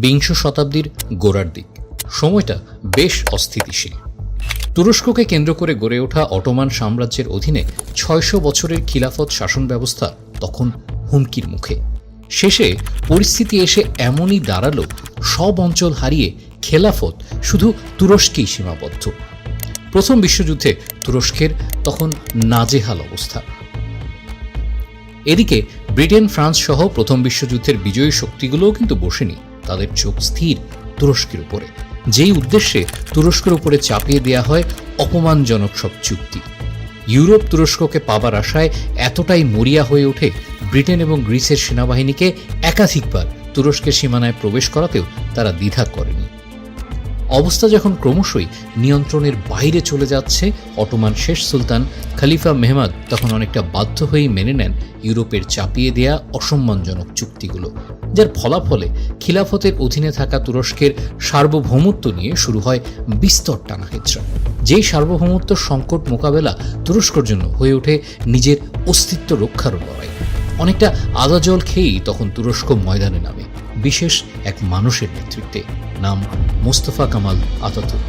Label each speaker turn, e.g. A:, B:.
A: বিংশ শতাব্দীর গোড়ার দিক, সময়টা বেশ অস্থিতিশীল। তুরস্ককে কেন্দ্র করে গড়ে ওঠা অটোমান সাম্রাজ্যের অধীনে ৬০০ বছরের খিলাফত শাসন ব্যবস্থা তখন হুমকির মুখে। শেষে পরিস্থিতি এসে এমনই দাঁড়ালো, সব অঞ্চল হারিয়ে খেলাফত শুধু তুরস্কেই সীমাবদ্ধ। প্রথম বিশ্বযুদ্ধে তুরস্কের তখন নাজেহাল অবস্থা। এদিকে ব্রিটেন, ফ্রান্স সহ প্রথম বিশ্বযুদ্ধের বিজয়ী শক্তিগুলোও কিন্তু বসেনি, তাদের চোখ স্থির তুরস্কের উপরে, যেই উদ্দেশ্যে তুরস্কের উপরে চাপিয়ে দেয়া হয় অপমানজনক সব চুক্তি। ইউরোপ তুরস্ককে পাবার আশায় এতটাই মরিয়া হয়ে ওঠে, ব্রিটেন এবং গ্রিসের সেনাবাহিনীকে একাধিকবার তুরস্কের সীমানায় প্রবেশ করাতেও তারা দ্বিধা করেনি। অবস্থা যখন ক্রমশই নিয়ন্ত্রণের বাইরে চলে যাচ্ছে, অটোমান শেষ সুলতান খলিফা মেহমদ তখন অনেকটা বাধ্য হয়েই মেনে নেন ইউরোপের চাপিয়ে দেয়া অসম্মানজনক চুক্তিগুলো, যার ফলাফলে খিলাফতের অধীনে থাকা তুরস্কের সার্বভৌমত্ব নিয়ে শুরু হয় বিস্তর টানাহেচড়া। যেই সার্বভৌমত্ব সংকট মোকাবেলা তুরস্কর জন্য হয়ে ওঠে নিজের অস্তিত্ব রক্ষারও লড়াই। অনেকটা আদা জল খেয়েই তখন তুরস্ক ময়দানে নামে, বিশেষ এক মানুষের নেতৃত্বে, নাম মোস্তফা কামাল আতাতুর্ক।